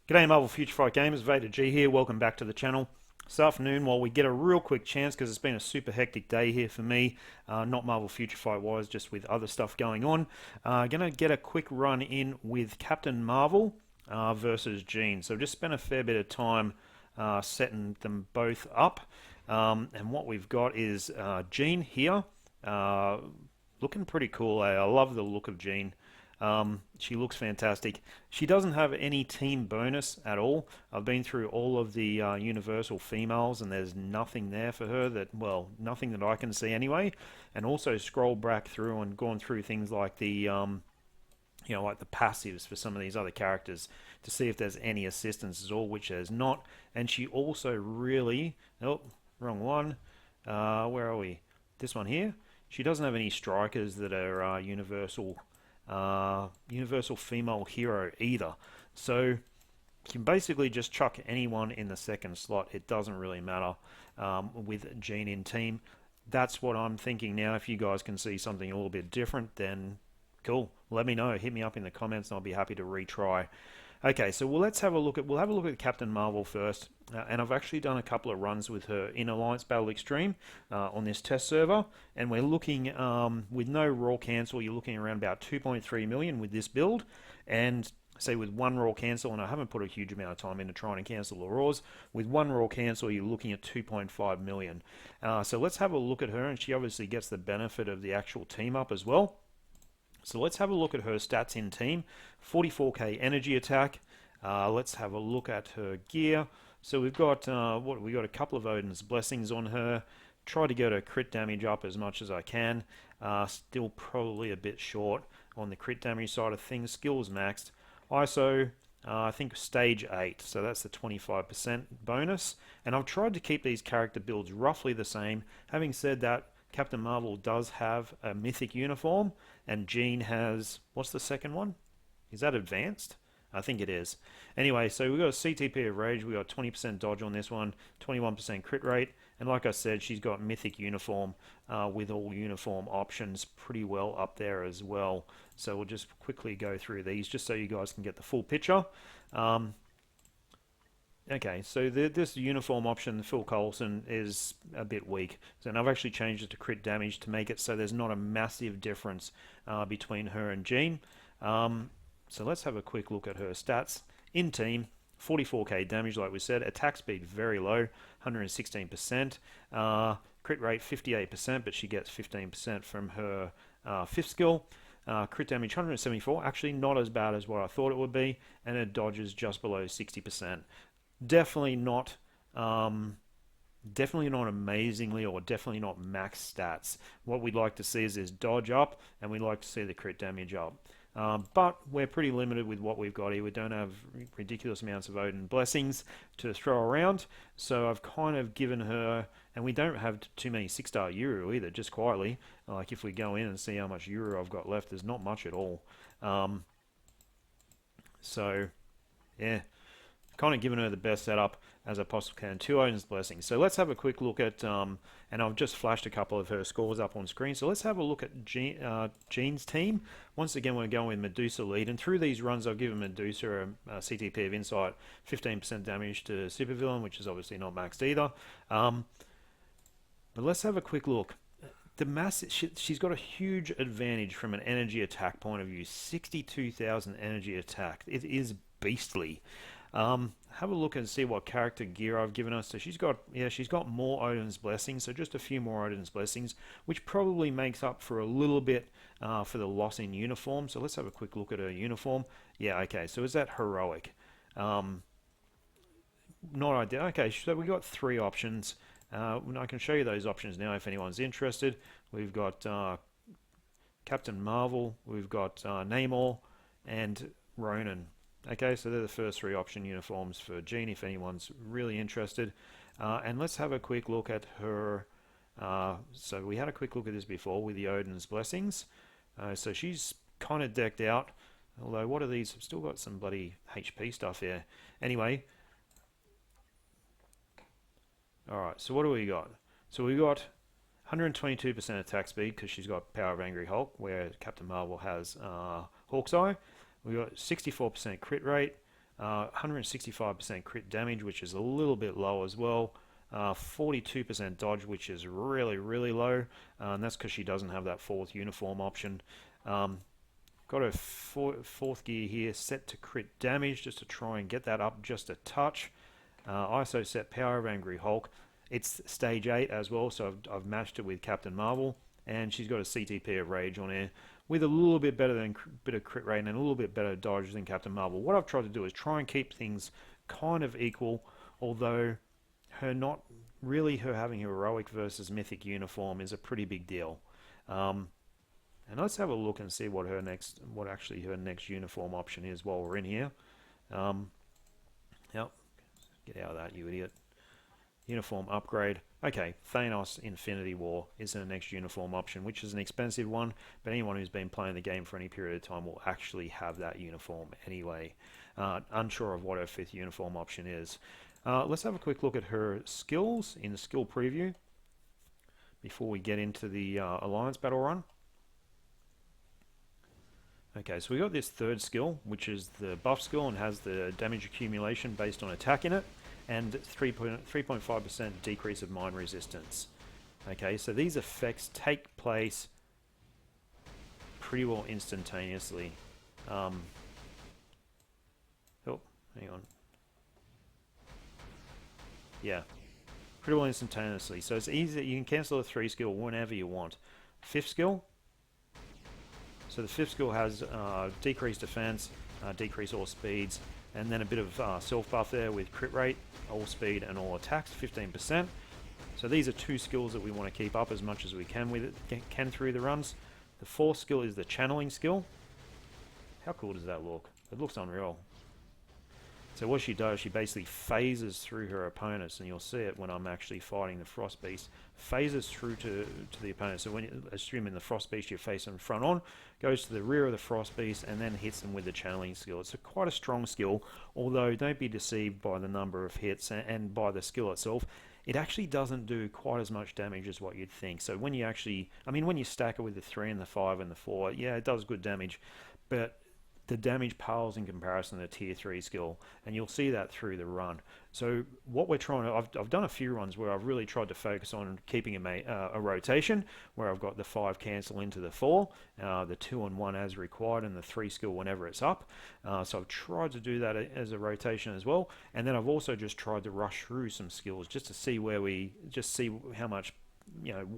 G'day Marvel Future Fight Gamers, VaderG here, welcome back to the channel. This afternoon, while we get a real quick chance, because it's been a super hectic day here for me, not Marvel Future Fight wise, just with other stuff going on, gonna get a quick run in with Captain Marvel versus Jean. So just spent a fair bit of time setting them both up, and what we've got is Jean here, looking pretty cool. I love the look of Jean. She looks fantastic. She doesn't have any team bonus at all. I've been through all of the Universal females and there's nothing there for her that, well, nothing that I can see anyway. And also scroll back through and gone through things like the, like the passives for some of these other characters to see if there's any assistance at all, which there's not. And she also really, oh, wrong one. Where are we? This one here. She doesn't have any strikers that are Universal Female Hero either. So you can basically just chuck anyone in the second slot. It doesn't really matter with Jean in team. That's what I'm thinking now. If you guys can see something a little bit different, then cool. Let me know. Hit me up in the comments and I'll be happy to retry. Okay, so let's have a look at Captain Marvel first, and I've actually done a couple of runs with her in Alliance Battle Extreme on this test server, and we're looking with no raw cancel. You're looking around about 2.3 million with this build, and say with one raw cancel, and I haven't put a huge amount of time into trying to cancel the raws. With one raw cancel, you're looking at 2.5 million. So let's have a look at her, and she obviously gets the benefit of the actual team up as well. So let's have a look at her stats in team. 44k energy attack. Let's have a look at her gear. So we've got we got a couple of Odin's blessings on her. Try to get her crit damage up as much as I can. Still probably a bit short on the crit damage side of things. Skills maxed. ISO, I think stage 8, so that's the 25% bonus. And I've tried to keep these character builds roughly the same. Having said that, Captain Marvel does have a mythic uniform, and Jean has, what's the second one? Is that advanced? I think it is. Anyway, so we've got a CTP of Rage, we've got 20% dodge on this one, 21% crit rate, and like I said, she's got mythic uniform with all uniform options pretty well up there as well. So we'll just quickly go through these just so you guys can get the full picture. Okay, so this uniform option, Phil Coulson, is a bit weak. So now I've actually changed it to crit damage to make it so there's not a massive difference between her and Jean. So let's have a quick look at her stats. In team, 44k damage, like we said. Attack speed, very low, 116%. Crit rate, 58%, but she gets 15% from her fifth skill. Crit damage, 174. Actually, not as bad as what I thought it would be. And her dodge is just below 60%. Definitely not amazingly, or definitely not max stats. What we'd like to see is this dodge up, and we'd like to see the crit damage up. But we're pretty limited with what we've got here. We don't have ridiculous amounts of Odin blessings to throw around, so I've kind of given her, and we don't have too many 6-star Euro either, just quietly. Like if we go in and see how much Euro I've got left, there's not much at all. So, yeah. Kind of given her the best setup as I possibly can. 2 Odin's blessings. So let's have a quick look at, and I've just flashed a couple of her scores up on screen. So let's have a look at Jean's team. Once again, we're going with Medusa lead, and through these runs, I've given Medusa a CTP of Insight, 15% damage to supervillain, which is obviously not maxed either. But let's have a quick look. She's got a huge advantage from an energy attack point of view. 62,000 energy attack. It is beastly. Have a look and see what character gear I've given her. So she's got more Odin's blessings, so just a few more Odin's blessings, which probably makes up for a little bit for the loss in uniform. So let's have a quick look at her uniform. Yeah, okay, so is that heroic? Not ideal. Okay, so we've got 3 options. I can show you those options now if anyone's interested. We've got Captain Marvel, we've got Namor, and Ronan. Okay, so they're the first 3 option uniforms for Jean if anyone's really interested. And let's have a quick look at her. So we had a quick look at this before with the Odin's blessings. So she's kind of decked out. Although, what are these? I've still got some bloody HP stuff here. Anyway. Alright, so what do we got? So we got 122% attack speed because she's got Power of Angry Hulk, where Captain Marvel has Hawk's Eye. We got 64% crit rate. 165% crit damage, which is a little bit low as well. 42% dodge, which is really, really low, and that's because she doesn't have that fourth uniform option. Got her fourth gear here set to crit damage just to try and get that up just a touch. ISO set Power of Angry Hulk. It's stage 8 as well, so I've matched it with Captain Marvel, and she's got a CTP of Rage on here with a little bit better than bit of crit rate and a little bit better dodge than Captain Marvel. What I've tried to do is try and keep things kind of equal, although her having heroic versus mythic uniform is a pretty big deal. And let's have a look and see what her next uniform option is while we're in here. Yep, get out of that, you idiot. Uniform upgrade. Okay, Thanos Infinity War is her next uniform option, which is an expensive one, but anyone who's been playing the game for any period of time will actually have that uniform anyway. Unsure of what her fifth uniform option is. Let's have a quick look at her skills in the skill preview before we get into the Alliance battle run. Okay, so we got this third skill, which is the buff skill and has the damage accumulation based on attack in it, and 3.5% decrease of mine resistance. Okay, so these effects take place pretty well instantaneously. Oh, hang on. Yeah, pretty well instantaneously. So it's easy. You can cancel a 3 skill whenever you want. 5th skill. So the 5th skill has decreased defense, decrease all speeds, and then a bit of self buff there with crit rate, all speed and all attacks, 15%. So these are 2 skills that we want to keep up as much as we can with it, through the runs. The 4th skill is the channeling skill. How cool does that look? It looks unreal. So what she does, she basically phases through her opponents, and you'll see it when I'm actually fighting the Frost Beast. Phases through to the opponent. So when you assume in the Frost Beast you're facing front on, goes to the rear of the Frost Beast and then hits them with the channeling skill. It's quite a strong skill, although don't be deceived by the number of hits and by the skill itself. It actually doesn't do quite as much damage as what you'd think. So when you actually, when you stack it with the 3 and the 5 and the 4, yeah, it does good damage, but the damage pales in comparison to the tier 3 skill, and you'll see that through the run. So what we're trying to, I've done a few runs where I've really tried to focus on keeping a rotation, where I've got the 5 cancel into the 4, the 2 and 1 as required, and the 3 skill whenever it's up. So I've tried to do that as a rotation as well, and then I've also just tried to rush through some skills just to see see how much,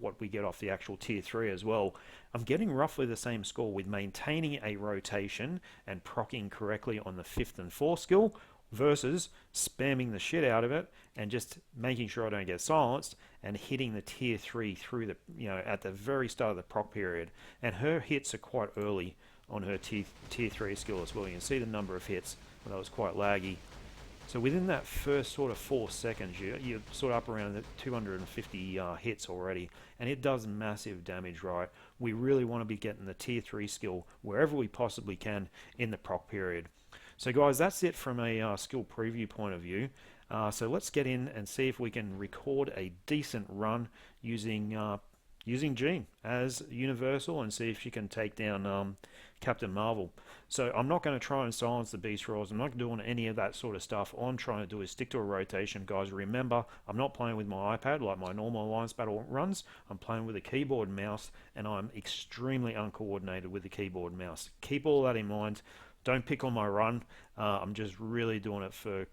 what we get off the actual tier 3 as well. I'm getting roughly the same score with maintaining a rotation and proccing correctly on the 5th and 4th skill versus spamming the shit out of it and just making sure I don't get silenced and hitting the tier 3 through the, at the very start of the proc period. And her hits are quite early on her tier 3 skill as well. You can see the number of hits, but that was quite laggy. So within that first sort of 4 seconds, you're sort of up around the 250 hits already, and it does massive damage, right? We really want to be getting the tier 3 skill wherever we possibly can in the proc period. So guys, that's it from a skill preview point of view. So let's get in and see if we can record a decent run using Jean as Universal and see if she can take down Captain Marvel. So I'm not going to try and silence the Beast Roars. I'm not doing any of that sort of stuff. All I'm trying to do is stick to a rotation. Guys, remember, I'm not playing with my iPad like my normal Alliance Battle runs. I'm playing with a keyboard and mouse, and I'm extremely uncoordinated with the keyboard and mouse. Keep all that in mind. Don't pick on my run. I'm just really doing it for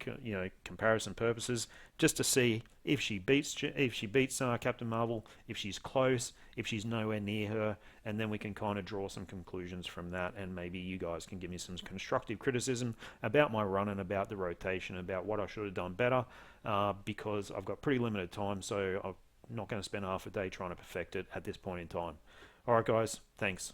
comparison purposes, just to see if she beats Captain Marvel, if she's close, if she's nowhere near her, and then we can kind of draw some conclusions from that. And maybe you guys can give me some constructive criticism about my run and about the rotation, about what I should have done better, because I've got pretty limited time, so I'm not going to spend half a day trying to perfect it at this point in time. All right, guys, thanks.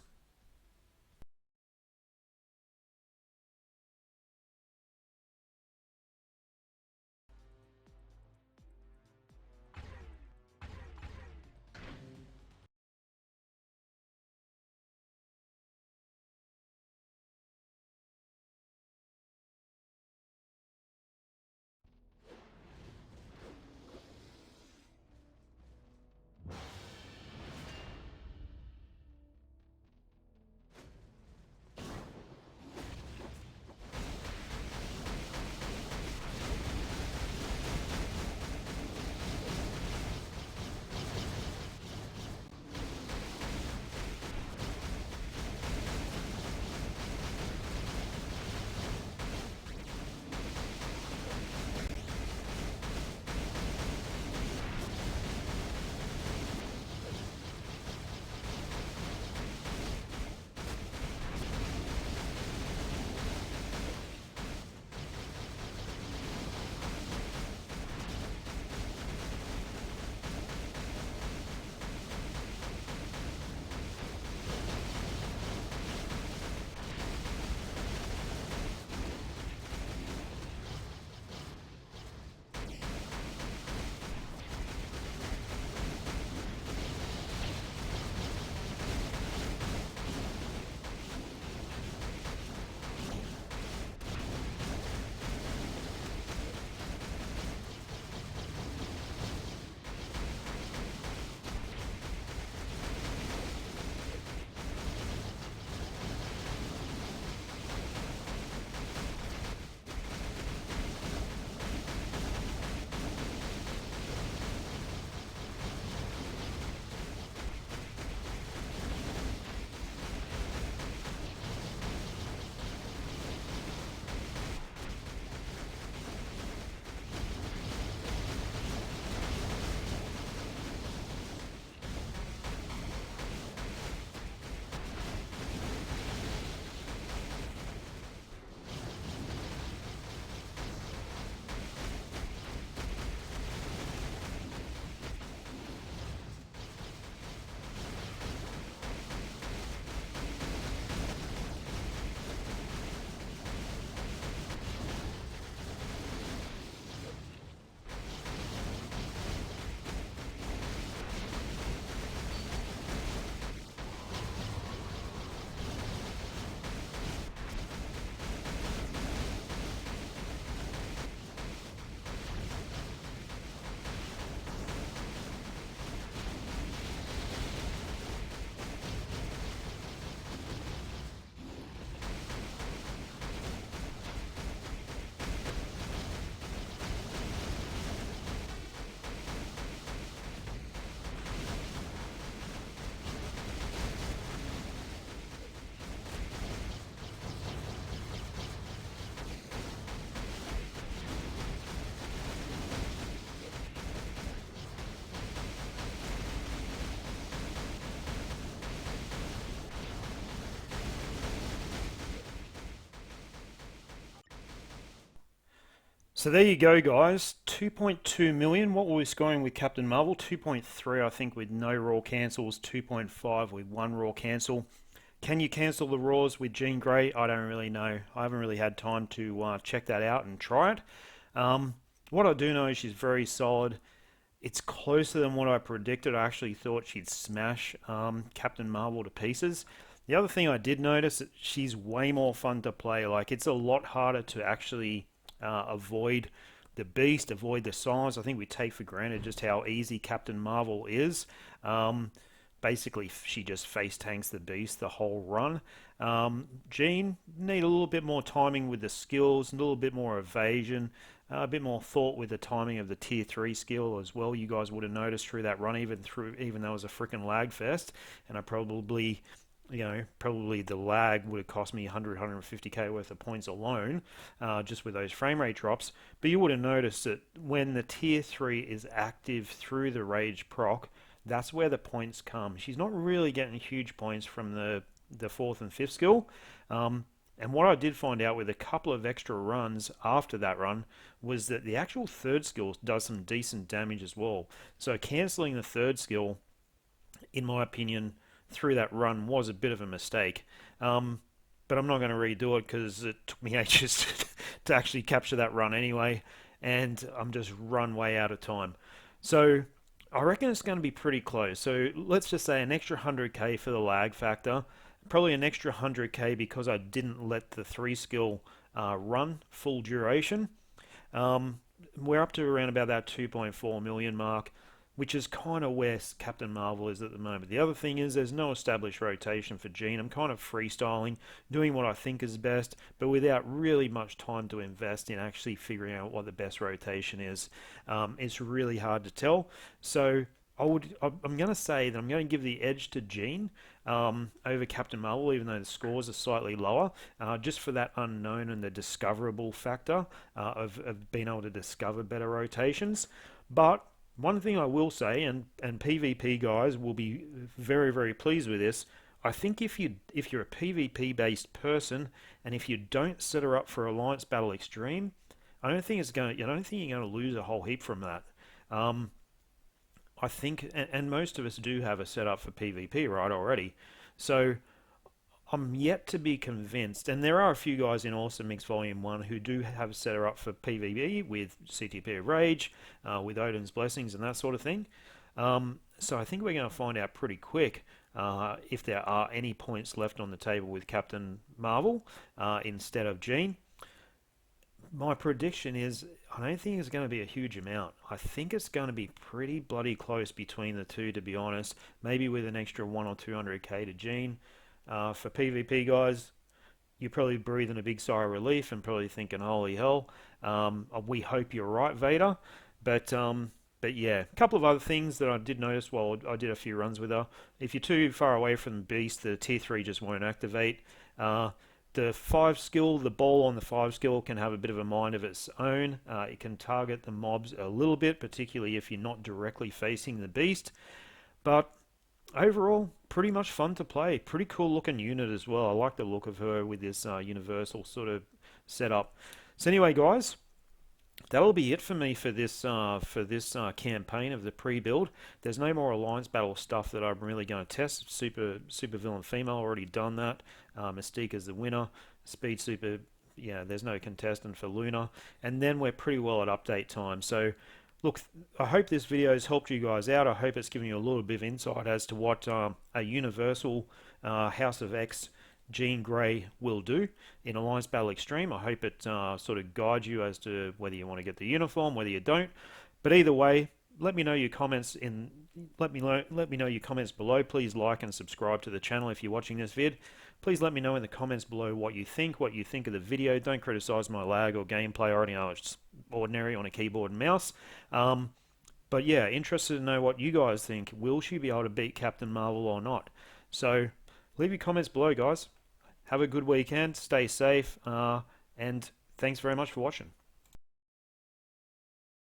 So there you go, guys. 2.2 million. What were we scoring with Captain Marvel? 2.3, I think, with no raw cancels. 2.5 with one raw cancel. Can you cancel the raws with Jean Grey? I don't really know. I haven't really had time to check that out and try it. What I do know is she's very solid. It's closer than what I predicted. I actually thought she'd smash Captain Marvel to pieces. The other thing I did notice, she's way more fun to play. Like, it's a lot harder to actually avoid the beast, avoid the size. I think we take for granted just how easy Captain Marvel is. Basically, she just face tanks the beast the whole run. Jean, need a little bit more timing with the skills, a little bit more evasion, a bit more thought with the timing of the tier 3 skill as well. You guys would have noticed through that run, even though it was a freaking lag fest, and I probably the lag would have cost me 150k worth of points alone, just with those frame rate drops. But you would have noticed that when the tier 3 is active through the rage proc, that's where the points come. She's not really getting huge points from the 4th and 5th skill. And what I did find out with a couple of extra runs after that run was that the actual 3rd skill does some decent damage as well. So cancelling the 3rd skill, in my opinion, through that run was a bit of a mistake. But I'm not going to redo it because it took me ages to actually capture that run anyway, and I'm just run way out of time. So I reckon it's going to be pretty close. So let's just say an extra 100k for the lag factor, probably an extra 100k because I didn't let the 3 skill run full duration. We're up to around about that 2.4 million mark, which is kind of where Captain Marvel is at the moment. The other thing is there's no established rotation for Jean. I'm kind of freestyling, doing what I think is best, but without really much time to invest in actually figuring out what the best rotation is. It's really hard to tell. So I'm going to say that I'm going to give the edge to Jean over Captain Marvel, even though the scores are slightly lower, just for that unknown and the discoverable factor of being able to discover better rotations. But one thing I will say, and PvP guys will be very, very pleased with this, I think if you're a PvP based person and if you don't set her up for Alliance Battle Extreme, I don't think you're going to lose a whole heap from that. I think, and most of us do have a setup for PvP right already, so I'm yet to be convinced, and there are a few guys in Awesome Mix Volume 1 who do have set her up for PvP with CTP of Rage, with Odin's Blessings and that sort of thing. So I think we're going to find out pretty quick if there are any points left on the table with Captain Marvel instead of Jean. My prediction is I don't think it's going to be a huge amount. I think it's going to be pretty bloody close between the two, to be honest. Maybe with an extra 100 or 200k to Jean. For PvP guys, you're probably breathing a big sigh of relief and probably thinking, holy hell. We hope you're right, Vader. But yeah, a couple of other things that I did notice while I did a few runs with her. If you're too far away from the beast, the tier 3 just won't activate. The 5 skill, the ball on the 5 skill can have a bit of a mind of its own. It can target the mobs a little bit, particularly if you're not directly facing the beast. But overall, pretty much fun to play. Pretty cool looking unit as well. I like the look of her with this universal sort of setup. So anyway, guys, that'll be it for me for this campaign of the pre-build. There's no more Alliance Battle stuff that I'm really going to test. Super Villain Female, already done that. Mystique is the winner. Speed Super, yeah, there's no contestant for Luna. And then we're pretty well at update time. So look, I hope this video has helped you guys out. I hope it's given you a little bit of insight as to what a Universal House of X Jean Grey will do in Alliance Battle Extreme. I hope it sort of guides you as to whether you want to get the uniform, whether you don't. But either way, let me know your comments let me know your comments below. Please like and subscribe to the channel if you're watching this vid. Please let me know in the comments below what you think of the video. Don't criticize my lag or gameplay. I already know it's ordinary on a keyboard and mouse. But yeah, interested to know what you guys think. Will she be able to beat Captain Marvel or not? So leave your comments below, guys. Have a good weekend. Stay safe. And thanks very much for watching.